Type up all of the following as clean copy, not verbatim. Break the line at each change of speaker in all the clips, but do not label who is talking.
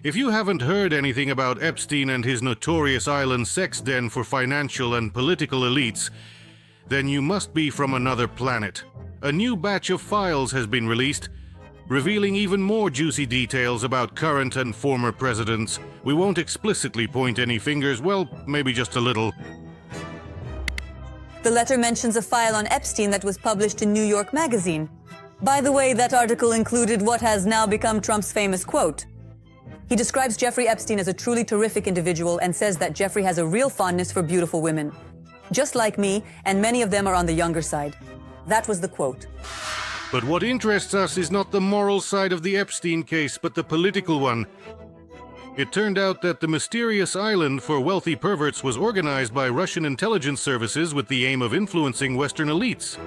If you haven't heard anything about Epstein and his notorious island sex den for financial and political elites, then you must be from another planet. A new batch of files has been released, revealing even more juicy details about current and former presidents. We won't explicitly point any fingers, well, maybe just a little.
The letter mentions a file on Epstein that was published in New York Magazine. By the way, that article included what has now become Trump's famous quote. He describes Jeffrey Epstein as a truly terrific individual and says that Jeffrey has a real fondness for beautiful women. Just like me, and many of them are on the younger side. That was the quote.
But what interests us is not the moral side of the Epstein case, but the political one. It turned out that the mysterious island for wealthy perverts was organized by Russian intelligence services with the aim of influencing Western elites.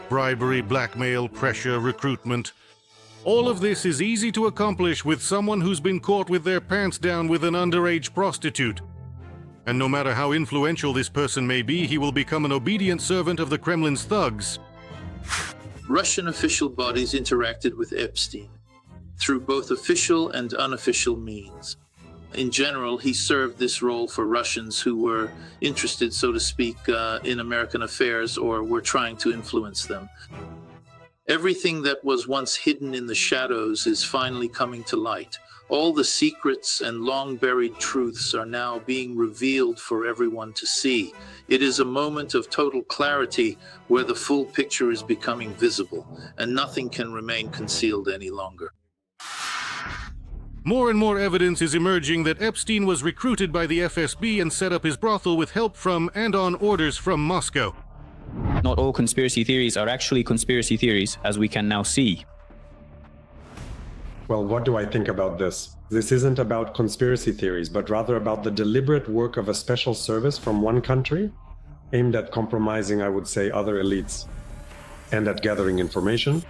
Bribery, blackmail, pressure, recruitment. All of this is easy to accomplish with someone who's been caught with their pants down with an underage prostitute. And no matter how influential this person may be, he will become an obedient servant of the Kremlin's thugs.
Russian official bodies interacted with Epstein through both official and unofficial means. In general, he served this role for Russians who were interested, so to speak, in American affairs or were trying to influence them. Everything that was once hidden in the shadows is finally coming to light. All the secrets and long-buried truths are now being revealed for everyone to see. It is a moment of total clarity where the full picture is becoming visible, and nothing can remain concealed any longer.
More and more evidence is emerging that Epstein was recruited by the FSB and set up his brothel with help from and on orders from Moscow.
Not all conspiracy theories are actually conspiracy theories, as we can now see.
Well, what do I think about this? This isn't about conspiracy theories, but rather about the deliberate work of a special service from one country aimed at compromising, I would say, other elites and at gathering information.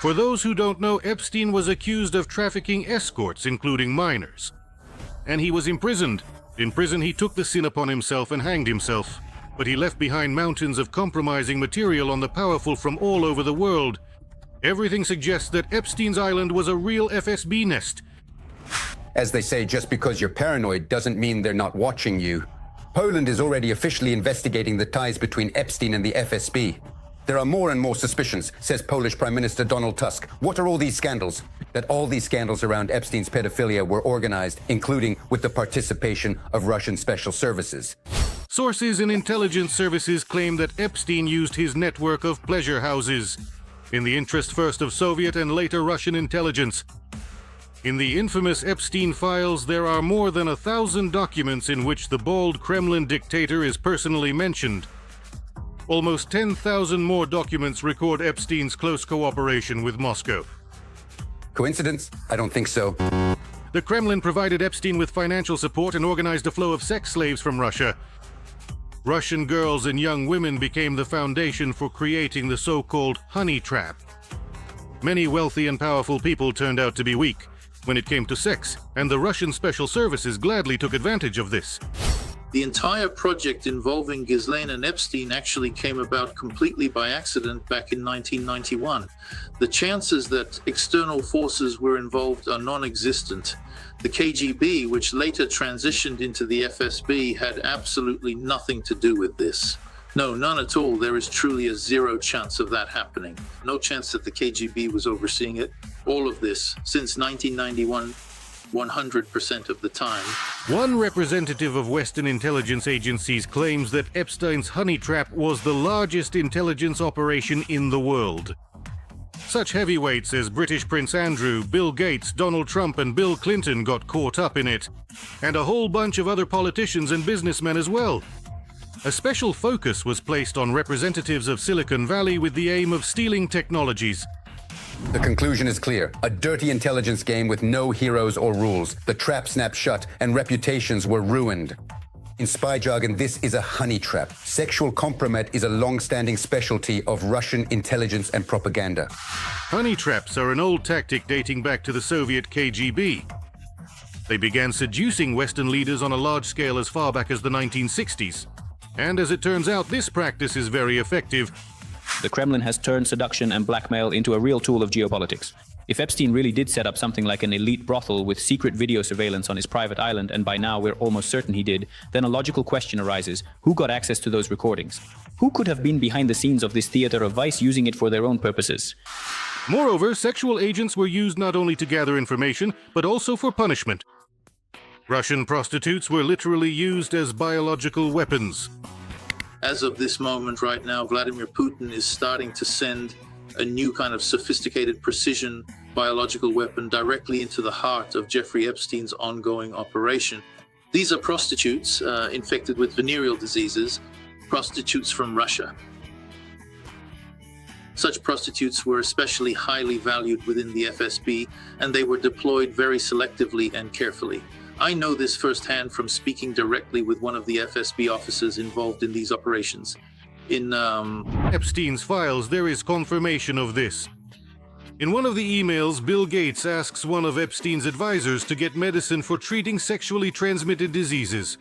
For those who don't know, Epstein was accused of trafficking escorts, including minors. And he was imprisoned. In prison, he took the sin upon himself and hanged himself. But he left behind mountains of compromising material on the powerful from all over the world. Everything suggests that Epstein's island was a real FSB nest.
As they say, just because you're paranoid doesn't mean they're not watching you. Poland is already officially investigating the ties between Epstein and the FSB. There are more and more suspicions, says Polish Prime Minister Donald Tusk. What are all these scandals? That all these scandals around Epstein's pedophilia were organized, including with the participation of Russian special services.
Sources in intelligence services claim that Epstein used his network of pleasure houses in the interest first of Soviet and later Russian intelligence. In the infamous Epstein files, there are more than 1,000 documents in which the bald Kremlin dictator is personally mentioned. Almost 10,000 more documents record Epstein's close cooperation with Moscow.
Coincidence? I don't think so.
The Kremlin provided Epstein with financial support and organized a flow of sex slaves from Russia. Russian girls and young women became the foundation for creating the so-called honey trap. Many wealthy and powerful people turned out to be weak when it came to sex, and the Russian special services gladly took advantage of this.
The entire project involving Ghislaine and Epstein actually came about completely by accident back in 1991. The chances that external forces were involved are non-existent. The KGB, which later transitioned into the FSB, had absolutely nothing to do with this. No, none at all. There is truly a zero chance of that happening. No chance that the KGB was overseeing it. All of this, since 1991, 100% of the time.
One representative of Western intelligence agencies claims that Epstein's honey trap was the largest intelligence operation in the world. Such heavyweights as British Prince Andrew, Bill Gates, Donald Trump, and Bill Clinton got caught up in it, and a whole bunch of other politicians and businessmen as well. A special focus was placed on representatives of Silicon Valley with the aim of stealing technologies.
The conclusion is clear. A dirty intelligence game with no heroes or rules. The trap snapped shut and reputations were ruined. In spy jargon, this is a honey trap. Sexual compromise is a long-standing specialty of Russian intelligence and propaganda.
Honey traps are an old tactic dating back to the Soviet KGB. They began seducing Western leaders on a large scale as far back as the 1960s. And as it turns out, this practice is very effective.
The Kremlin has turned seduction and blackmail into a real tool of geopolitics. If Epstein really did set up something like an elite brothel with secret video surveillance on his private island, and by now we're almost certain he did, then a logical question arises: who got access to those recordings? Who could have been behind the scenes of this theater of vice, using it for their own purposes?
Moreover, sexual agents were used not only to gather information, but also for punishment. Russian prostitutes were literally used as biological weapons.
As of this moment right now, Vladimir Putin is starting to send a new kind of sophisticated precision biological weapon directly into the heart of Jeffrey Epstein's ongoing operation. These are prostitutes infected with venereal diseases, prostitutes from Russia. Such prostitutes were especially highly valued within the FSB, and they were deployed very selectively and carefully. I know this firsthand from speaking directly with one of the FSB officers involved in these operations. In
Epstein's files, there is confirmation of this. In one of the emails, Bill Gates asks one of Epstein's advisors to get medicine for treating sexually transmitted diseases.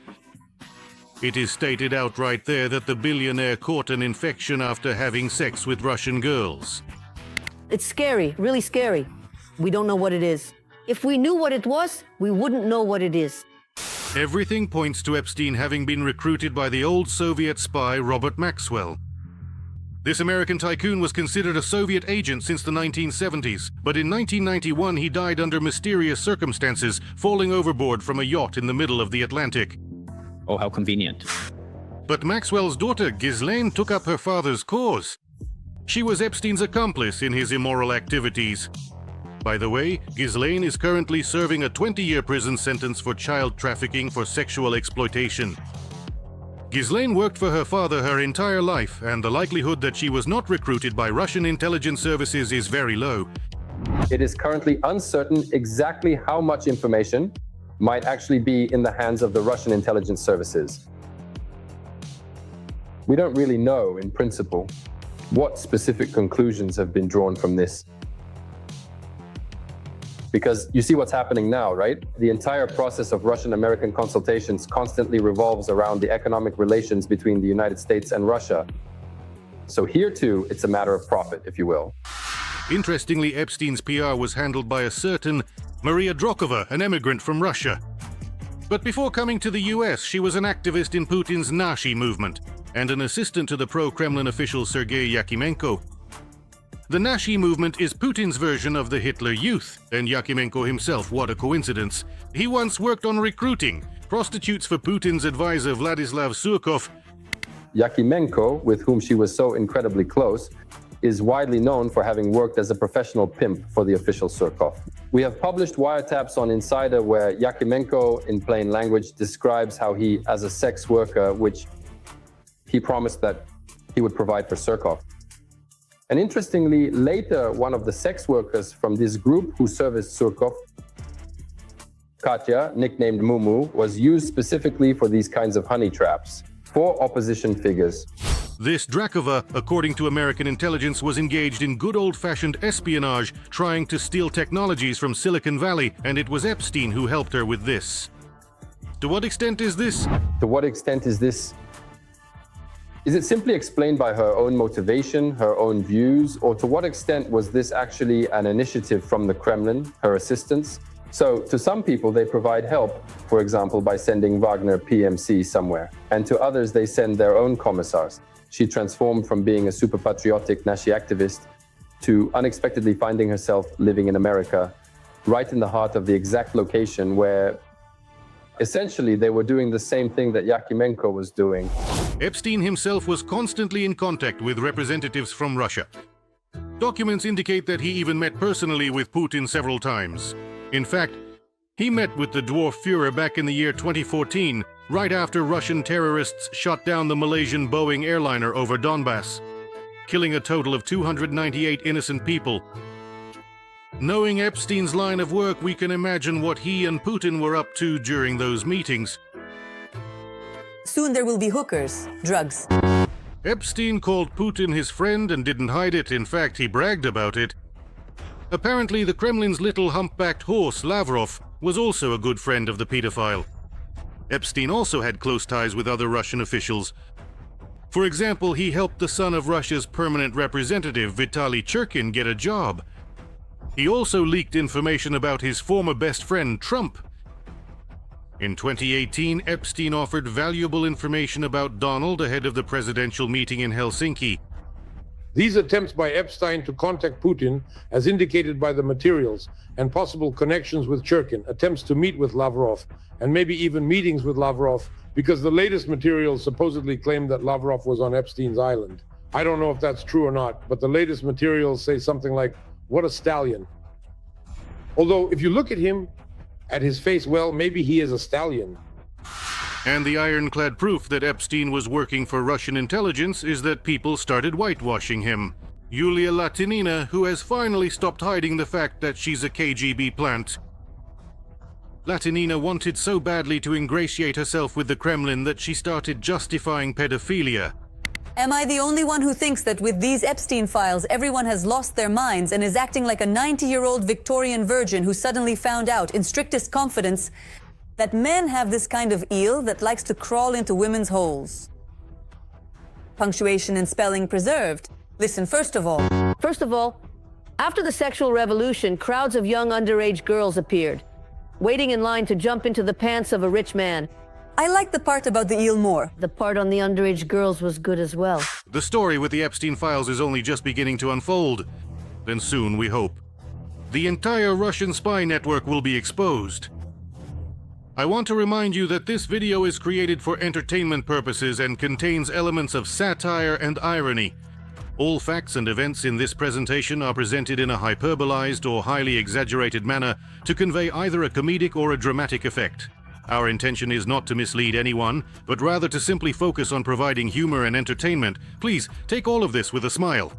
It is stated outright there that the billionaire caught an infection after having sex with Russian girls.
It's scary, really scary. We don't know what it is. If we knew what it was, we wouldn't know what it is.
Everything points to Epstein having been recruited by the old Soviet spy Robert Maxwell. This American tycoon was considered a Soviet agent since the 1970s, but in 1991 he died under mysterious circumstances, falling overboard from a yacht in the middle of the Atlantic.
Oh, how convenient.
But Maxwell's daughter, Ghislaine, took up her father's cause. She was Epstein's accomplice in his immoral activities. By the way, Ghislaine is currently serving a 20-year prison sentence for child trafficking for sexual exploitation. Ghislaine worked for her father her entire life, and the likelihood that she was not recruited by Russian intelligence services is very low.
It is currently uncertain exactly how much information might actually be in the hands of the Russian intelligence services. We don't really know, in principle, what specific conclusions have been drawn from this. Because you see what's happening now, right? The entire process of Russian-American consultations constantly revolves around the economic relations between the United States and Russia. So here too, it's a matter of profit, if you will.
Interestingly, Epstein's PR was handled by a certain Maria Drokova, an immigrant from Russia. But before coming to the US, she was an activist in Putin's Nashi movement and an assistant to the pro-Kremlin official Sergei Yakimenko. The Nashi movement is Putin's version of the Hitler Youth, and Yakimenko himself, what a coincidence. He once worked on recruiting prostitutes for Putin's advisor Vladislav Surkov.
Yakimenko, with whom she was so incredibly close, is widely known for having worked as a professional pimp for the official Surkov. We have published wiretaps on Insider where Yakimenko, in plain language, describes how he, as a sex worker, which he promised that he would provide for Surkov. And interestingly, later, one of the sex workers from this group who serviced Surkov, Katya, nicknamed Mumu, was used specifically for these kinds of honey traps for opposition figures.
This Drakova, according to American intelligence, was engaged in good old-fashioned espionage, trying to steal technologies from Silicon Valley, and it was Epstein who helped her with this. To what extent is this?
To what extent is this? Is it simply explained by her own motivation, her own views, or to what extent was this actually an initiative from the Kremlin, her assistants? So, to some people, they provide help, for example, by sending Wagner PMC somewhere, and to others, they send their own commissars. She transformed from being a super patriotic Nashi activist to unexpectedly finding herself living in America, right in the heart of the exact location where essentially they were doing the same thing that Yakimenko was doing.
Epstein himself was constantly in contact with representatives from Russia. Documents indicate that he even met personally with Putin several times. In fact, he met with the dwarf Führer back in the year 2014, right after Russian terrorists shot down the Malaysian Boeing airliner over Donbass, killing a total of 298 innocent people. Knowing Epstein's line of work, we can imagine what he and Putin were up to during those meetings.
Soon there will be hookers, drugs.
Epstein called Putin his friend and didn't hide it. In fact, he bragged about it. Apparently, the Kremlin's little humpbacked horse, Lavrov, was also a good friend of the pedophile. Epstein also had close ties with other Russian officials. For example, he helped the son of Russia's permanent representative, Vitaly Churkin, get a job. He also leaked information about his former best friend, Trump. In 2018, Epstein offered valuable information about Donald ahead of the presidential meeting in Helsinki.
These attempts by Epstein to contact Putin, as indicated by the materials, and possible connections with Churkin, attempts to meet with Lavrov, and maybe even meetings with Lavrov, because the latest materials supposedly claim that Lavrov was on Epstein's island. I don't know if that's true or not, but the latest materials say something like, "What a stallion." Although, if you look at him, at his face, well, maybe he is a stallion.
And the ironclad proof that Epstein was working for Russian intelligence is that people started whitewashing him. Yulia Latinina, who has finally stopped hiding the fact that she's a KGB plant. Latinina wanted so badly to ingratiate herself with the Kremlin that she started justifying pedophilia.
Am I the only one who thinks that with these Epstein files, everyone has lost their minds and is acting like a 90-year-old Victorian virgin who suddenly found out, in strictest confidence, that men have this kind of eel that likes to crawl into women's holes? Punctuation and spelling preserved. Listen, first of all,
after the sexual revolution, crowds of young underage girls appeared, waiting in line to jump into the pants of a rich man.
I like the part about the eel more.
The part on the underage girls was good as well.
The story with the Epstein files is only just beginning to unfold. Then soon, we hope, the entire Russian spy network will be exposed. I want to remind you that this video is created for entertainment purposes and contains elements of satire and irony. All facts and events in this presentation are presented in a hyperbolized or highly exaggerated manner to convey either a comedic or a dramatic effect. Our intention is not to mislead anyone, but rather to simply focus on providing humor and entertainment. Please take all of this with a smile.